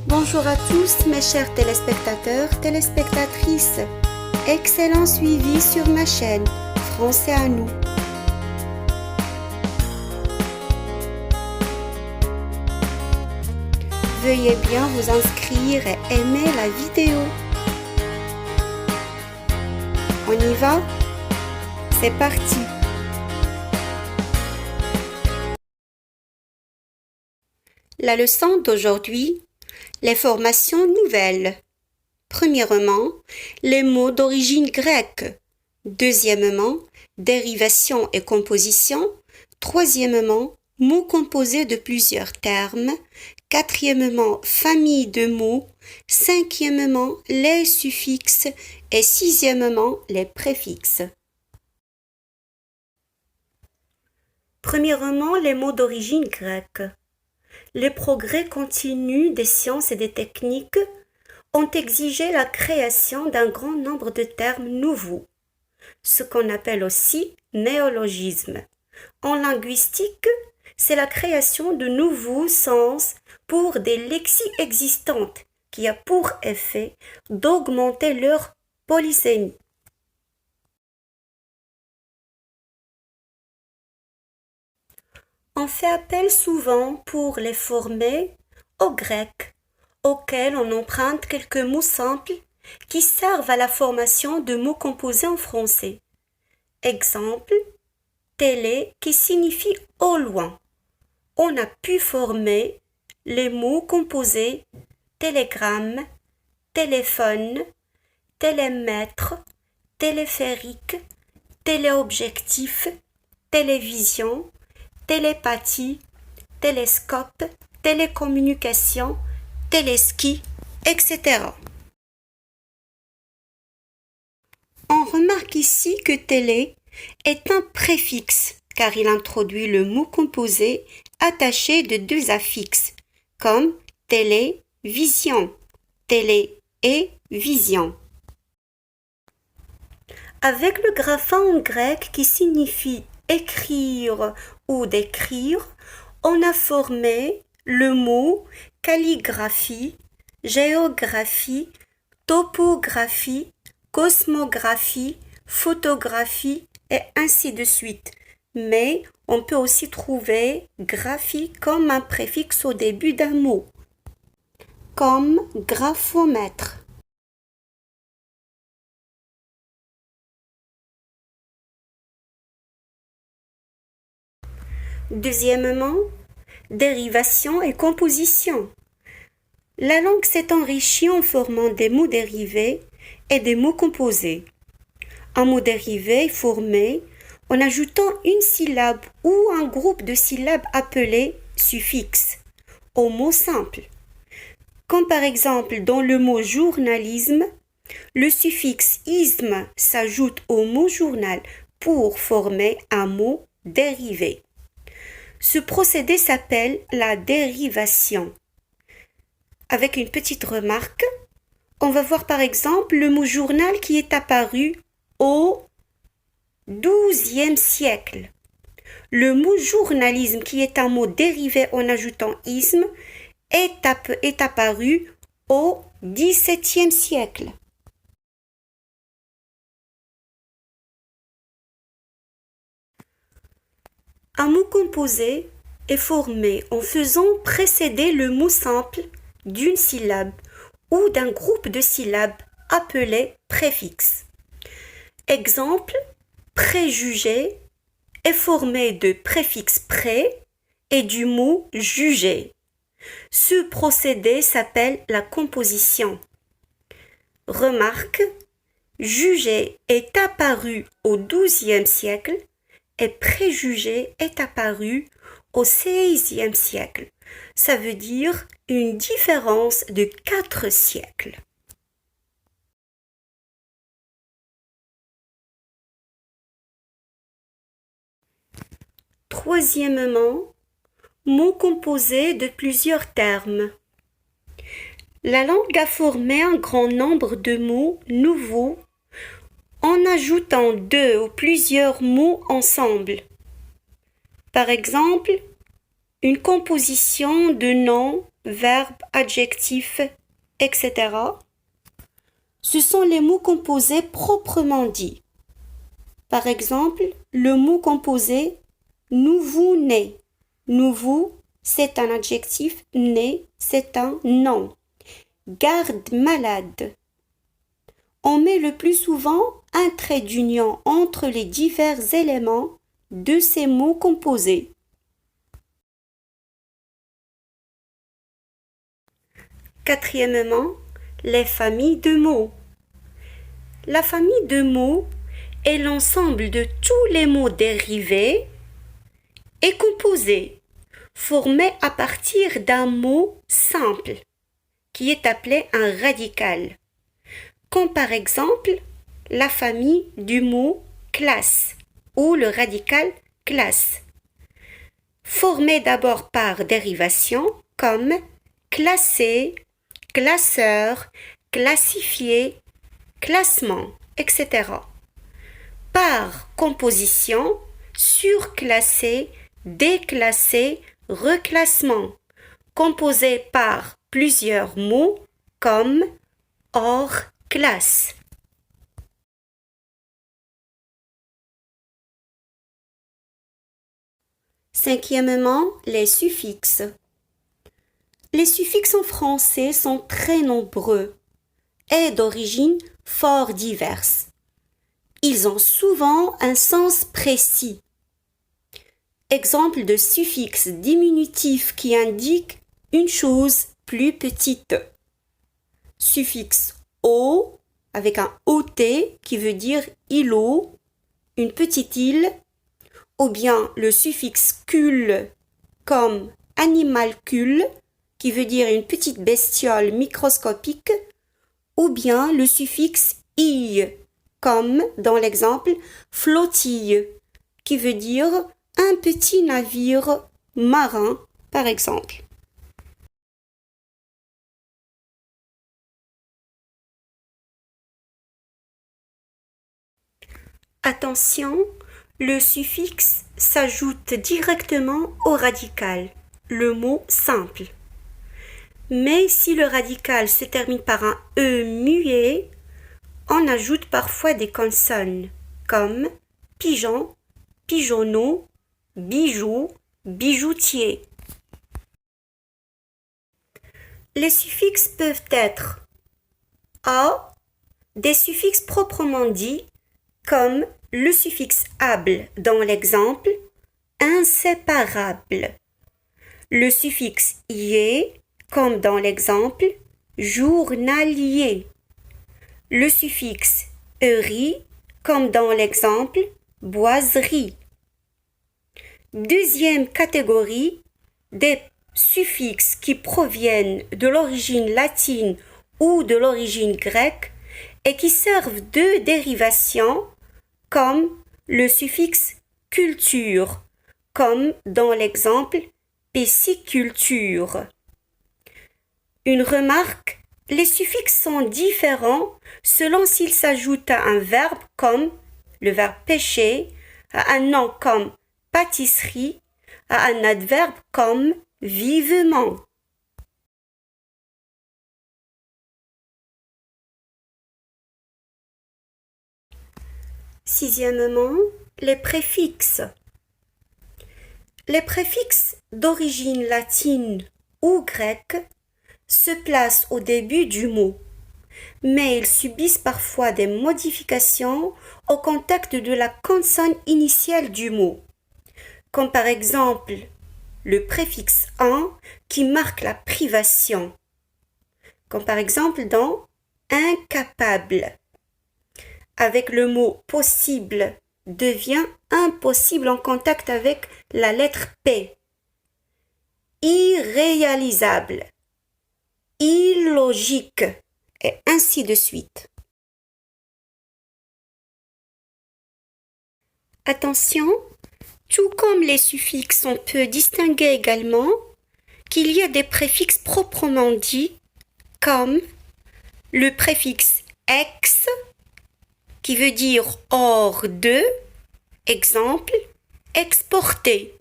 Bonjour à tous mes chers téléspectateurs, téléspectatrices. Excellent suivi sur ma chaîne Français à nous. Veuillez bien vous inscrire et aimer la vidéo. On y va? C'est parti! La leçon d'aujourd'hui, les formations nouvelles. Premièrement, les mots d'origine grecque. Deuxièmement, dérivation et composition. Troisièmement, mots composés de plusieurs termes. Quatrièmement, famille de mots. Cinquièmement, les suffixes. Et sixièmement, les préfixes. Premièrement, les mots d'origine grecque. Les progrès continus des sciences et des techniques ont exigé la création d'un grand nombre de termes nouveaux, ce qu'on appelle aussi néologismes. En linguistique, c'est la création de nouveaux sens pour des lexies existantes qui a pour effet d'augmenter leur polysémie. On fait appel souvent pour les former aux Grecs, auxquels on emprunte quelques mots simples qui servent à la formation de mots composés en français. Exemple, télé qui signifie au loin. On a pu former les mots composés télégramme, téléphone, télémètre, téléphérique, téléobjectif, télévision, télépathie, télescope, télécommunication, téléski, etc. On remarque ici que télé est un préfixe car il introduit le mot composé attaché de deux affixes comme télévision, télé et vision. Avec le graphème grec qui signifie écrire ou d'écrire, on a formé le mot calligraphie, géographie, topographie, cosmographie, photographie et ainsi de suite. Mais on peut aussi trouver graphie comme un préfixe au début d'un mot, comme graphomètre. Deuxièmement, dérivation et composition. La langue s'est enrichie en formant des mots dérivés et des mots composés. Un mot dérivé est formé en ajoutant une syllabe ou un groupe de syllabes appelé suffixe au mot simple. Comme par exemple dans le mot journalisme, le suffixe isme s'ajoute au mot journal pour former un mot dérivé. Ce procédé s'appelle la dérivation. Avec une petite remarque, on va voir par exemple le mot journal qui est apparu au XIIe siècle. Le mot journalisme qui est un mot dérivé en ajoutant isme est apparu au XVIIe siècle. Un mot composé est formé en faisant précéder le mot simple d'une syllabe ou d'un groupe de syllabes appelé préfixe. Exemple, préjugé est formé de préfixe pré et du mot juger. Ce procédé s'appelle la composition. Remarque, juger est apparu au XIIe siècle et préjugé est apparu au XVIe siècle. Ça veut dire une différence de 4 siècles. Troisièmement, mots composés de plusieurs termes. La langue a formé un grand nombre de mots nouveaux en ajoutant 2 ou plusieurs mots ensemble. Par exemple, une composition de noms verbe, adjectif, etc. Ce sont les mots composés proprement dits. Par exemple, le mot composé nouveau-né. Nouveau, c'est un adjectif, né, c'est un nom. Garde malade. On met le plus souvent un trait d'union entre les divers éléments de ces mots composés. Quatrièmement, les familles de mots. La famille de mots est l'ensemble de tous les mots dérivés et composés, formés à partir d'un mot simple, qui est appelé un radical, comme par exemple la famille du mot classe ou le radical classe, formé d'abord par dérivation comme classer, classeur, classifier, classement, etc. Par composition, surclassé, déclassé, reclassement, composé par plusieurs mots comme hors classe. Cinquièmement, les suffixes. Les suffixes en français sont très nombreux et d'origine fort diverses. Ils ont souvent un sens précis. Exemple de suffixe diminutif qui indique une chose plus petite. Suffixe o avec un ot qui veut dire îlot, une petite île, ou bien le suffixe cul comme animalcule qui veut dire une petite bestiole microscopique, ou bien le suffixe ille comme dans l'exemple flottille qui veut dire un petit navire marin par exemple. Attention, le suffixe s'ajoute directement au radical, le mot simple. Mais si le radical se termine par un E muet, on ajoute parfois des consonnes comme pigeon, pigeonneau, bijou, bijoutier. Les suffixes peuvent être a, des suffixes proprement dits, comme le suffixe able dans l'exemple inséparable, le suffixe ier comme dans l'exemple journalier, le suffixe eri comme dans l'exemple boiserie. Deuxième catégorie, des suffixes qui proviennent de l'origine latine ou de l'origine grecque et qui servent de dérivation comme le suffixe culture, comme dans l'exemple pisciculture. Une remarque, les suffixes sont différents selon s'ils s'ajoutent à un verbe comme le verbe pêcher, à un nom comme pâtisserie, à un adverbe comme vivement. Sixièmement, les préfixes. Les préfixes d'origine latine ou grecque se placent au début du mot, mais ils subissent parfois des modifications au contact de la consonne initiale du mot, comme par exemple le préfixe en qui marque la privation, comme par exemple dans incapable. Avec le mot possible devient impossible en contact avec la lettre P. Irréalisable, illogique, et ainsi de suite. Attention, tout comme les suffixes, on peut distinguer également qu'il y a des préfixes proprement dits, comme le préfixe ex, qui veut dire hors de, exemple, exporter.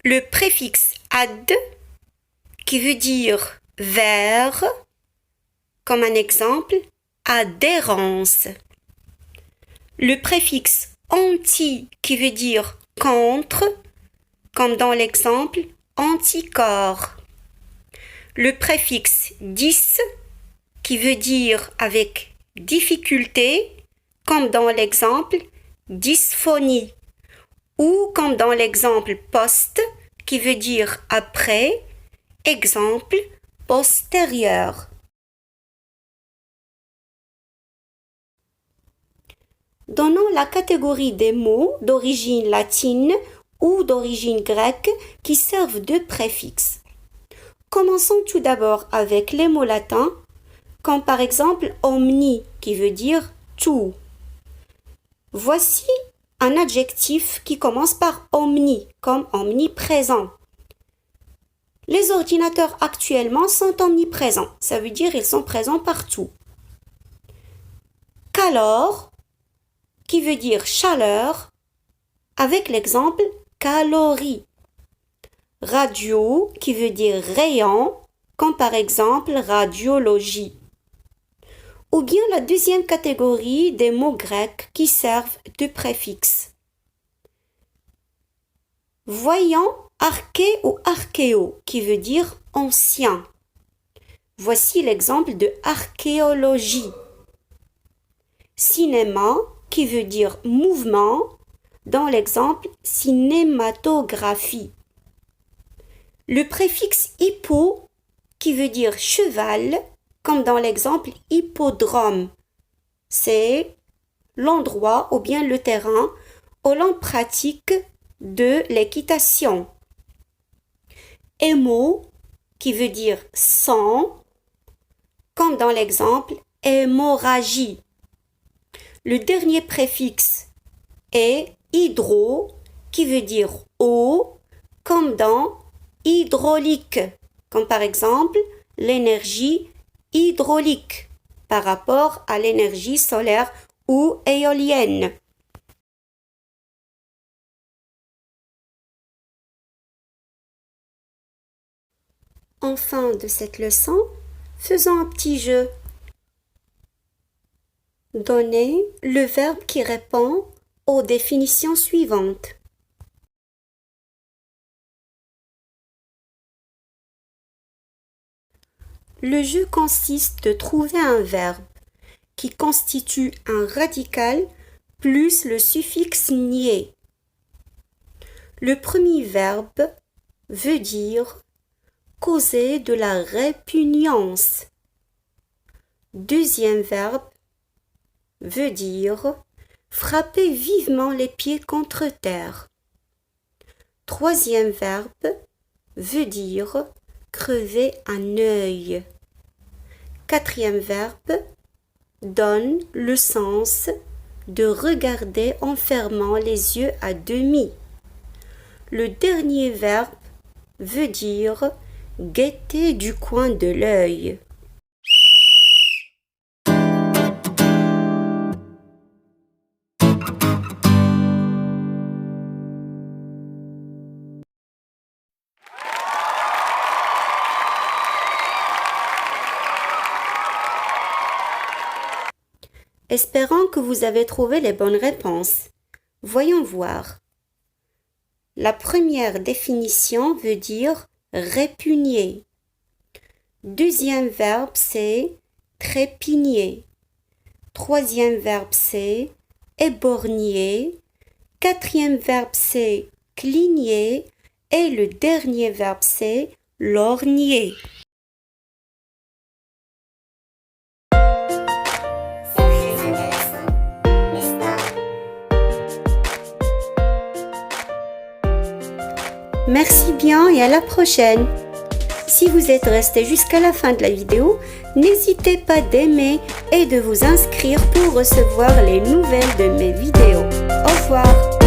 Le préfixe ad, qui qui veut dire vers, comme un exemple, adhérence. Le préfixe anti qui veut dire contre, comme dans l'exemple anticorps. Le préfixe dis qui veut dire avec difficulté, comme dans l'exemple dysphonie, ou comme dans l'exemple post qui veut dire après, exemple postérieur. Donnons la catégorie des mots d'origine latine ou d'origine grecque qui servent de préfixe. Commençons tout d'abord avec les mots latins, comme par exemple omni qui veut dire tout. Voici un adjectif qui commence par omni, comme omniprésent. Les ordinateurs actuellement sont omniprésents, ça veut dire ils sont présents partout. Calor, qui veut dire chaleur, avec l'exemple calories. Radio, qui veut dire rayon, comme par exemple radiologie. Ou bien la deuxième catégorie des mots grecs qui servent de préfixe. Voyons arché ou archéo, qui veut dire ancien. Voici l'exemple de archéologie. Cinéma, qui veut dire mouvement, dans l'exemple cinématographie. Le préfixe hippo, qui veut dire cheval, comme dans l'exemple hippodrome. C'est l'endroit ou bien le terrain où l'on pratique de l'équitation. Hémo, qui veut dire sang, comme dans l'exemple hémorragie. Le dernier préfixe est hydro, qui veut dire eau, comme dans hydraulique, comme par exemple l'énergie hydraulique par rapport à l'énergie solaire ou éolienne. En fin de cette leçon, faisons un petit jeu. Donnez le verbe qui répond aux définitions suivantes. Le jeu consiste de trouver un verbe qui constitue un radical plus le suffixe nier. Le premier verbe veut dire causer de la répugnance. Deuxième verbe veut dire frapper vivement les pieds contre terre. Troisième verbe veut dire crever un œil. Quatrième verbe donne le sens de regarder en fermant les yeux à demi. Le dernier verbe veut dire guetter du coin de l'œil. Espérons que vous avez trouvé les bonnes réponses. Voyons voir. La première définition veut dire répugner. Deuxième verbe, c'est trépigner. Troisième verbe, c'est éborgner. Quatrième verbe, c'est cligner. Et le dernier verbe, c'est lorgner. Merci bien et à la prochaine. Si vous êtes resté jusqu'à la fin de la vidéo, n'hésitez pas d'aimer et de vous inscrire pour recevoir les nouvelles de mes vidéos. Au revoir.